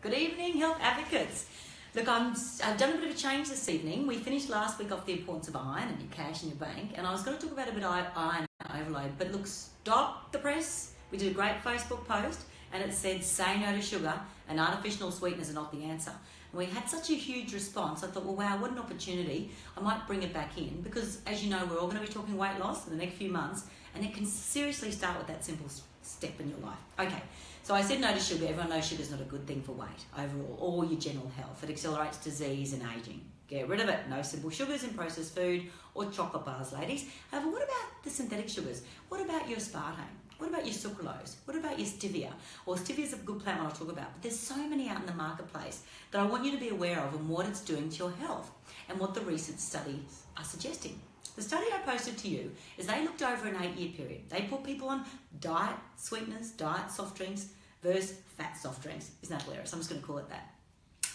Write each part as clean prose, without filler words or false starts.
Good evening, health advocates. Look, I've done a bit of a change this evening. We finished last week off the importance of iron and your cash in your bank, and I was going to talk about a bit of iron overload, but look, stop the press. We did a great Facebook post, and it said, say no to sugar, and artificial sweeteners are not the answer. And we had such a huge response, I thought, well, wow, what an opportunity. I might bring it back in, because as you know, we're all going to be talking weight loss in the next few months, and it can seriously start with that simple step in your life. Okay, so I said no to sugar. Everyone knows sugar's not a good thing for weight overall, or your general health. It accelerates disease and aging. Get rid of it. No simple sugars in processed food or chocolate bars, ladies. However, what about the synthetic sugars? What about your aspartame? What about your sucralose? What about your stevia? Well, stevia is a good plant I'll talk about, but there's so many out in the marketplace that I want you to be aware of and what it's doing to your health and what the recent studies are suggesting. The study I posted to you is they looked over an 8-year period. They put people on diet sweeteners, diet soft drinks versus fat soft drinks. Isn't that hilarious? I'm just going to call it that.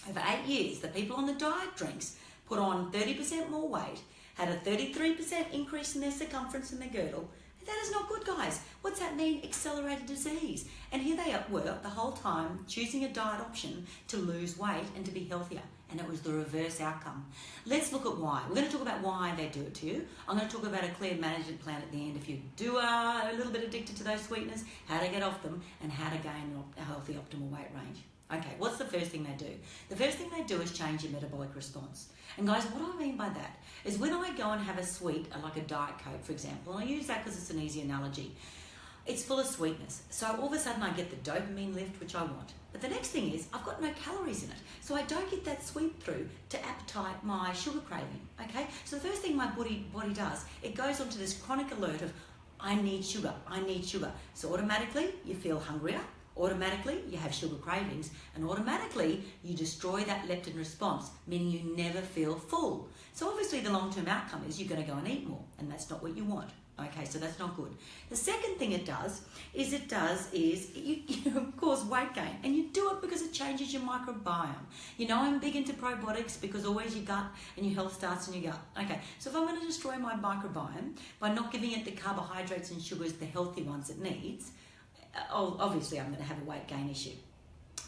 Over 8 years, the people on the diet drinks put on 30% more weight, had a 33% increase in their circumference in their girdle. That is not good, guys. What's that mean? Accelerated disease. And here they were the whole time choosing a diet option to lose weight and to be healthier. And it was the reverse outcome. Let's look at why. We're going to talk about why they do it to you. I'm going to talk about a clear management plan at the end. If you do a little bit addicted to those sweeteners, how to get off them and how to gain a healthy optimal weight range. Okay, what's the first thing they do? The first thing they do is change your metabolic response. And guys, what I mean by that is when I go and have a sweet, like a Diet Coke, for example, and I use that because it's an easy analogy, it's full of sweetness. So all of a sudden I get the dopamine lift, which I want. But the next thing is I've got no calories in it. So I don't get that sweep through to appetite my sugar craving, okay? So the first thing my body does, it goes onto this chronic alert of, I need sugar, I need sugar. So automatically you feel hungrier, automatically you have sugar cravings, and automatically you destroy that leptin response, meaning you never feel full. So obviously the long-term outcome is you're going to go and eat more, and that's not what you want. Okay, so that's not good. The second thing it does is you cause weight gain, and you do it because it changes your microbiome. You know I'm big into probiotics because always your gut and your health starts in your gut. Okay, so if I'm going to destroy my microbiome by not giving it the carbohydrates and sugars, the healthy ones it needs, obviously I'm going to have a weight gain issue.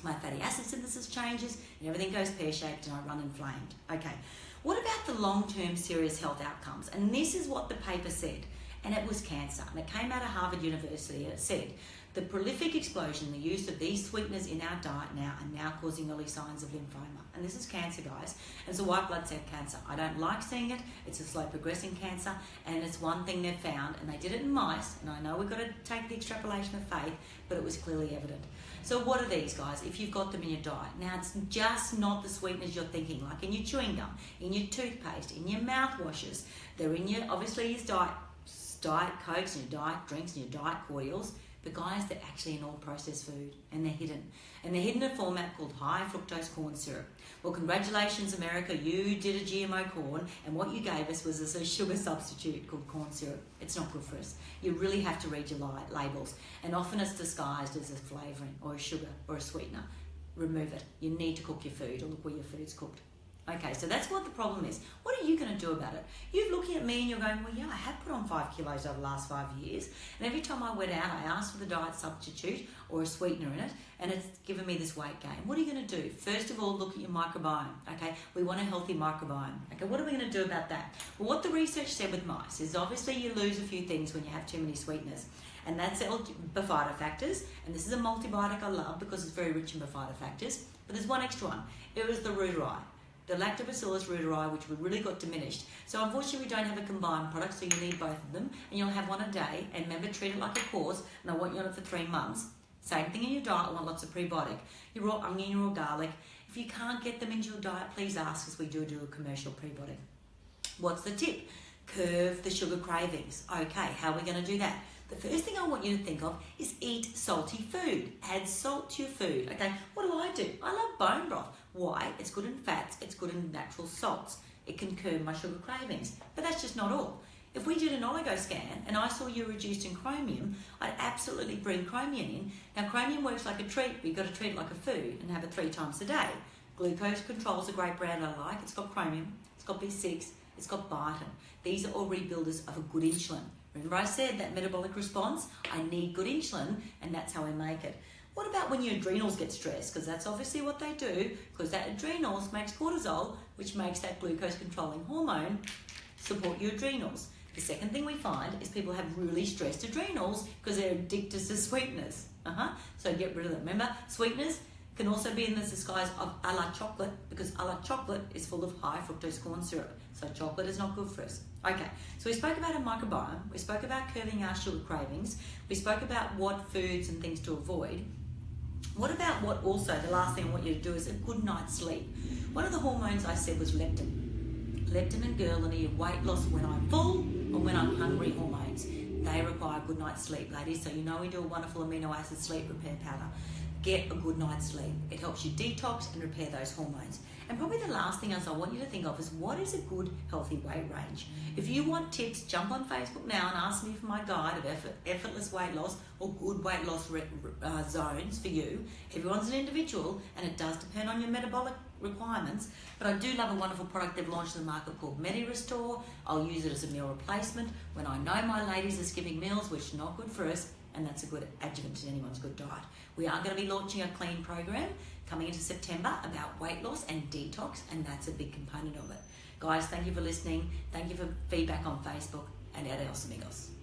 My fatty acid synthesis changes and everything goes pear-shaped and I run inflamed. Okay, what about the long-term serious health outcomes? And this is what the paper said, and it was cancer. And it came out of Harvard University, and it said, the prolific explosion, the use of these sweeteners in our diet now are now causing early signs of lymphoma. And this is cancer, guys. And it's a white blood cell cancer. I don't like seeing it. It's a slow progressing cancer, and it's one thing they've found, and they did it in mice, and I know we've got to take the extrapolation of faith, but it was clearly evident. So what are these, guys, if you've got them in your diet? Now, it's just not the sweeteners you're thinking, like in your chewing gum, in your toothpaste, in your mouthwashes. They're in your, obviously, your diet Cokes and your diet drinks and your diet cordials. But guys, they're actually in all processed food, and they're hidden. And they're hidden in a format called high fructose corn syrup. Well, congratulations, America, you did a GMO corn, and what you gave us was a sugar substitute called corn syrup. It's not good for us. You really have to read your labels, and often it's disguised as a flavouring or a sugar or a sweetener. Remove it. You need to cook your food, or look where your food's cooked. Okay, so that's what the problem is. What are you going to do about it? You're looking at me and you're going, well, yeah, I have put on 5 kilos over the last 5 years. And every time I went out, I asked for the diet substitute or a sweetener in it, and it's given me this weight gain. What are you going to do? First of all, look at your microbiome, okay? We want a healthy microbiome. Okay, what are we going to do about that? Well, what the research said with mice is obviously you lose a few things when you have too many sweeteners. And that's bifidofactors, and this is a multibiotic I love because it's very rich in bifidofactors. But there's one extra one. It was the reuteri. The lactobacillus reuteri, which we really got diminished. So unfortunately we don't have a combined product, so you need both of them, and you'll have one a day, and remember, treat it like a course, and I want you on it for 3 months. Same thing in your diet, I want lots of prebiotic. Your raw onion, your raw garlic. If you can't get them into your diet, please ask us, we do a commercial prebiotic. What's the tip? Curve the sugar cravings. Okay, how are we going to do that? The first thing I want you to think of is eat salty food. Add salt to your food. Okay, what do? I love bone broth. Why? It's good in fats, it's good in natural salts. It can curb my sugar cravings. But that's just not all. If we did an oligo scan and I saw you reduced in chromium, I'd absolutely bring chromium in. Now, chromium works like a treat, but you've got to treat it like a food and have it 3 times a day. Glucose Control is a great brand I like. It's got chromium, it's got B6, it's got biotin. These are all rebuilders of a good insulin. Remember I said that metabolic response? I need good insulin, and that's how we make it. What about when your adrenals get stressed? Because that's obviously what they do, because that adrenals makes cortisol, which makes that glucose controlling hormone support your adrenals. The second thing we find is people have really stressed adrenals because they're addicted to sweeteners. So get rid of them. Remember, sweeteners can also be in the disguise of a la chocolate, because a la chocolate is full of high fructose corn syrup. So chocolate is not good for us. Okay, so we spoke about our microbiome, we spoke about curbing our sugar cravings, we spoke about what foods and things to avoid. What about what also, the last thing I want you to do is a good night's sleep. One of the hormones I said was leptin. Leptin and ghrelin are your weight loss when I'm full or when I'm hungry hormones. They require good night's sleep, ladies. So you know we do a wonderful amino acid sleep repair powder. Get a good night's sleep. It helps you detox and repair those hormones. And probably the last thing else I want you to think of is, what is a good healthy weight range? If you want tips, jump on Facebook now and ask me for my guide of effortless weight loss or good weight loss zones for you. Everyone's an individual and it does depend on your metabolic requirements, but I do love a wonderful product they've launched in the market called MediRestore. I'll use it as a meal replacement when I know my ladies are skipping meals, which is not good for us, and that's a good adjuvant to anyone's good diet. We are going to be launching a clean program coming into September about weight loss and detox, and that's a big component of it. Guys, thank you for listening. Thank you for feedback on Facebook, and adios amigos.